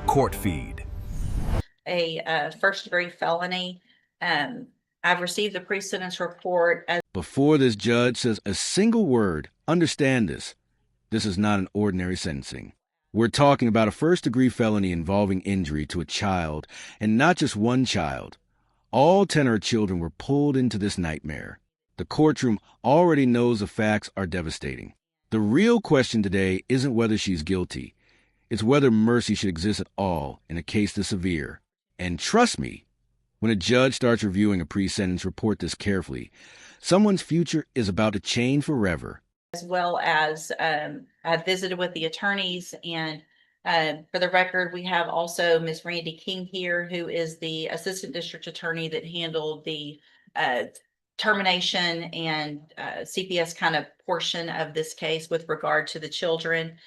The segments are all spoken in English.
Court Feed. A first-degree felony. I've received the pre-sentence report. Before this judge says a single word, understand this. This is not an ordinary sentencing. We're talking about a first-degree felony involving injury to a child, and not just one child. All 10 of her children were pulled into this nightmare. The courtroom already knows the facts are devastating. The real question today isn't whether she's guilty. It's whether mercy should exist at all in a case this severe. And trust me, when a judge starts reviewing a pre-sentence report this carefully, someone's future is about to change forever. As well as I've visited with the attorneys, and for the record, we have also Ms. Randy King here, who is the assistant district attorney that handled the termination and CPS kind of portion of this case with regard to the children.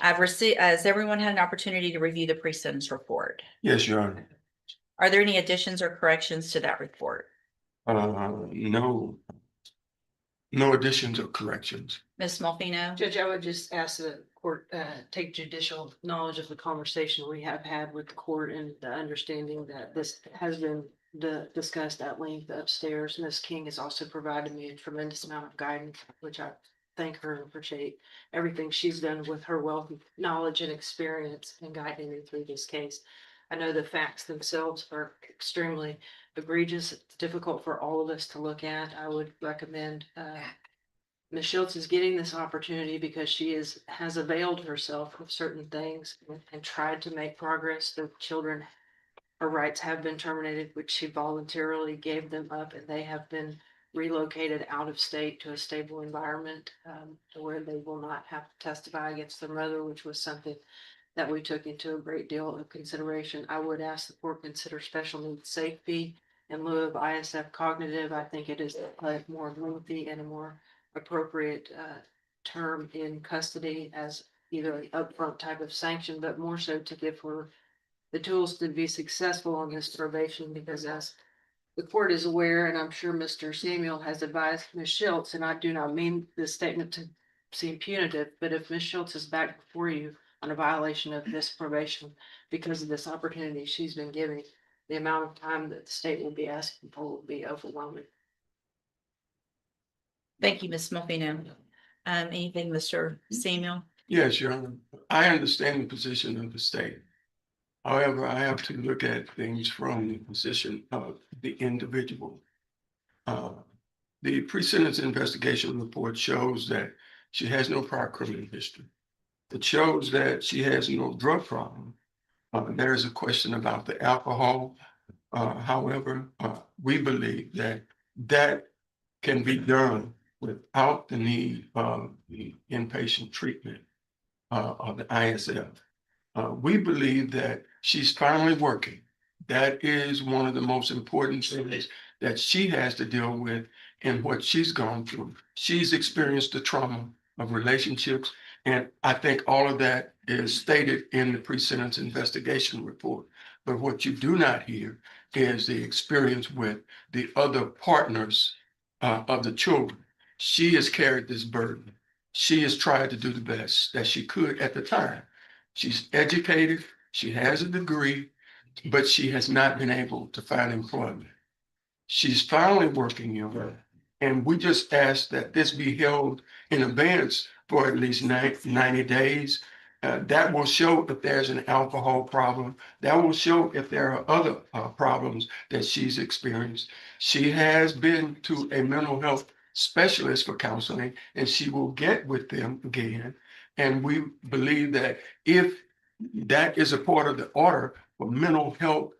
I've received, has everyone had an opportunity to review the pre-sentence report? Yes, Your Honor. Are there any additions or corrections to that report? No additions or corrections. Ms. Smolfino? Judge, I would just ask the court take judicial knowledge of the conversation we have had with the court and the understanding that this has been discussed at length upstairs. Ms. King has also provided me a tremendous amount of guidance, which I thank her and appreciate everything she's done with her wealth of knowledge and experience in guiding me through this case. I know the facts themselves are extremely egregious. It's difficult for all of us to look at. I would recommend Ms. Schultz is getting this opportunity because she has availed herself of certain things and tried to make progress. The children, her rights have been terminated, which she voluntarily gave them up, and they have been relocated out of state to a stable environment to where they will not have to testify against their mother, which was something that we took into a great deal of consideration. I would ask the court consider special needs safety in lieu of ISF cognitive. I think it is a more lengthy and a more appropriate term in custody as either an upfront type of sanction, but more so to give her the tools to be successful on this probation, because as the court is aware, and I'm sure Mr. Samuel has advised Ms. Schultz, and I do not mean this statement to seem punitive, but if Ms. Schultz is back before you on a violation of this probation because of this opportunity she's been given, the amount of time that the state will be asking for will be overwhelming. Thank you, Ms. Smolfino. Anything, Mr. Samuel? Yes, Your Honor. I understand the position of the state. However, I have to look at things from the position of the individual. The pre-sentence investigation report shows that she has no prior criminal history. It shows that she has no drug problem. There is a question about the alcohol. However, we believe that that can be done without the need of the inpatient treatment of the ISF. We believe that she's finally working. That is one of the most important things that she has to deal with in what she's gone through. She's experienced the trauma of relationships, and I think all of that is stated in the pre-sentence investigation report. But what you do not hear is the experience with the other partners of the children. She has carried this burden. She has tried to do the best that she could at the time. She's educated, she has a degree, but she has not been able to find employment. She's finally working, and we just ask that this be held in advance for at least 90 days. That will show if there's an alcohol problem. That will show if there are other problems that she's experienced. She has been to a mental health specialist for counseling, and she will get with them again. And we believe that if that is a part of the order for mental health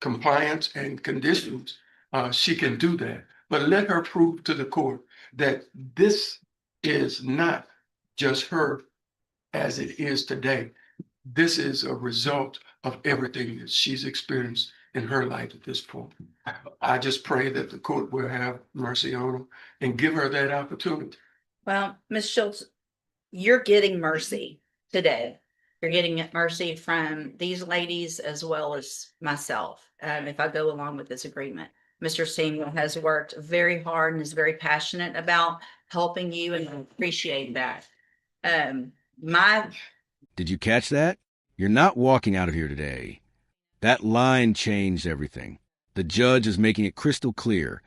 compliance and conditions, she can do that. But let her prove to the court that this is not just her as it is today. This is a result of everything that she's experienced in her life at this point. I just pray that the court will have mercy on her and give her that opportunity. Well, Ms. Schultz, you're getting mercy today. You're getting mercy from these ladies as well as myself, if I go along with this agreement. Mr. Samuel has worked very hard and is very passionate about helping you, and I appreciate that. Did you catch that? You're not walking out of here today. That line changed everything. The judge is making it crystal clear.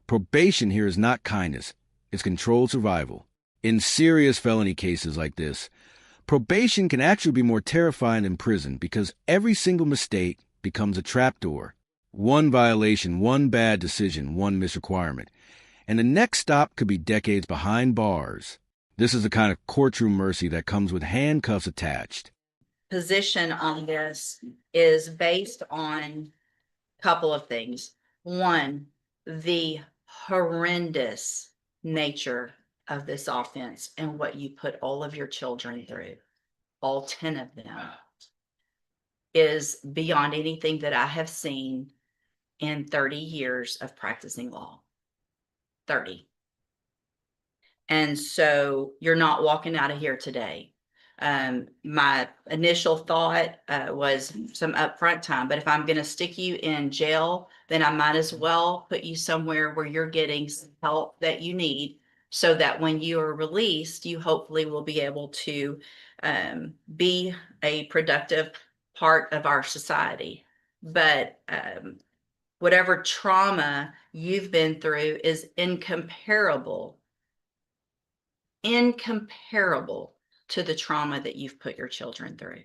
Probation here is not kindness. It's controlled survival. In serious felony cases like this, probation can actually be more terrifying than prison because every single mistake becomes a trapdoor. One violation, one bad decision, one misrequirement. And the next stop could be decades behind bars. This is the kind of courtroom mercy that comes with handcuffs attached. Position on this is based on a couple of things. One, the horrendous nature of this offense and what you put all of your children through, all 10 of them, is beyond anything that I have seen in 30 years of practicing law. 30. And so you're not walking out of here today. My initial thought was some upfront time, but if I'm going to stick you in jail, then I might as well put you somewhere where you're getting some help that you need so that when you are released, you hopefully will be able to be a productive part of our society. But whatever trauma you've been through is incomparable to the trauma that you've put your children through.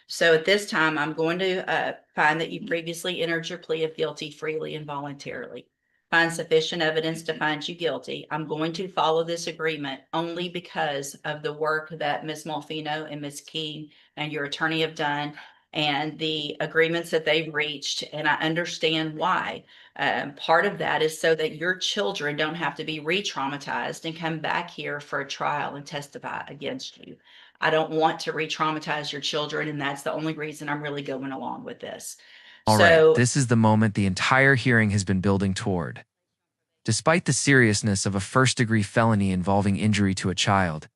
So at this time, I'm going to find that you previously entered your plea of guilty freely and voluntarily. Find sufficient evidence to find you guilty. I'm going to follow this agreement only because of the work that Ms. Malfino and Ms. King and your attorney have done and the agreements that they've reached, and I understand why. Part of that is so that your children don't have to be re-traumatized and come back here for a trial and testify against you. I don't want to re-traumatize your children, and that's the only reason I'm really going along with this. All right, this is the moment the entire hearing has been building toward. Despite the seriousness of a first-degree felony involving injury to a child,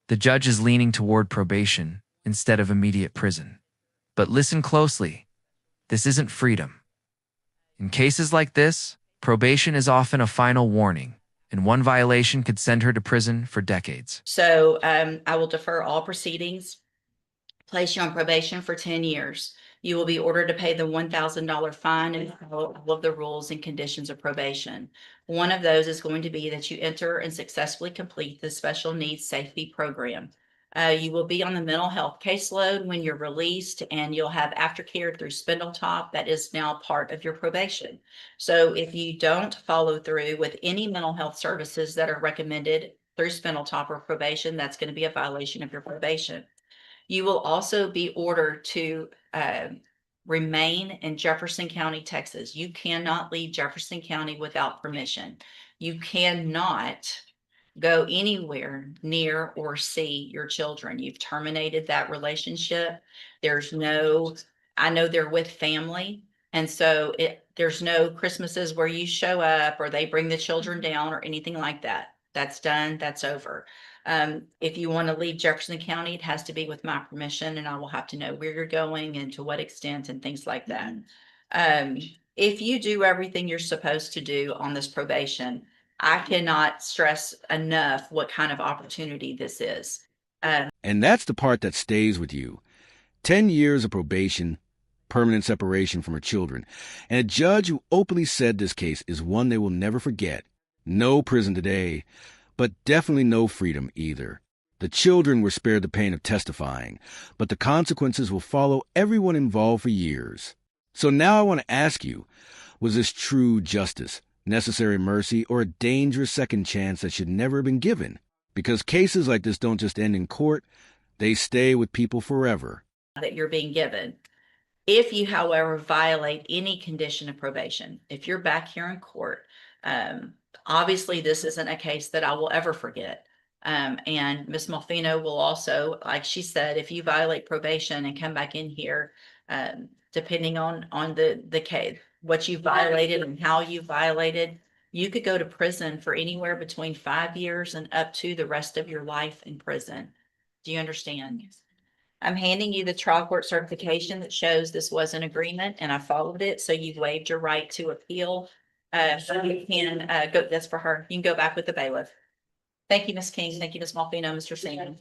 the judge is leaning toward probation instead of immediate prison. But listen closely. This isn't freedom. In cases like this, probation is often a final warning, and one violation could send her to prison for decades. So I will defer all proceedings, place you on probation for 10 years. You will be ordered to pay the $1,000 fine and follow all of the rules and conditions of probation. One of those is going to be that you enter and successfully complete the special needs safety program. You will be on the mental health caseload when you're released, and you'll have aftercare through Spindletop. That is now part of your probation. So if you don't follow through with any mental health services that are recommended through Spindletop or probation, that's going to be a violation of your probation. You will also be ordered to remain in Jefferson County, Texas. You cannot leave Jefferson County without permission. You cannot go anywhere near or see your children. You've terminated that relationship. I know they're with family. And so there's no Christmases where you show up or they bring the children down or anything like that. That's done. That's over. If you want to leave Jefferson County, it has to be with my permission, and I will have to know where you're going and to what extent and things like that. If you do everything you're supposed to do on this probation, I cannot stress enough what kind of opportunity this is. And that's the part that stays with you. 10 years of probation, permanent separation from her children, and a judge who openly said this case is one they will never forget. No prison today, but definitely no freedom either. The children were spared the pain of testifying, but the consequences will follow everyone involved for years. So now I want to ask you, was this true justice, necessary mercy, or a dangerous second chance that should never have been given? Because cases like this don't just end in court, they stay with people forever. That you're being given. If you, however, violate any condition of probation, if you're back here in court, obviously this isn't a case that I will ever forget. And Ms. Malfino will also, like she said, if you violate probation and come back in here, depending on the case, what you violated and how you violated, you could go to prison for anywhere between 5 years and up to the rest of your life in prison. Do you understand? I'm handing you the trial court certification that shows this was an agreement and I followed it. So you've waived your right to appeal. So you can go, that's for her. You can go back with the bailiff. Thank you, Ms. King. Thank you, Ms. Malfino, Mr. Singh.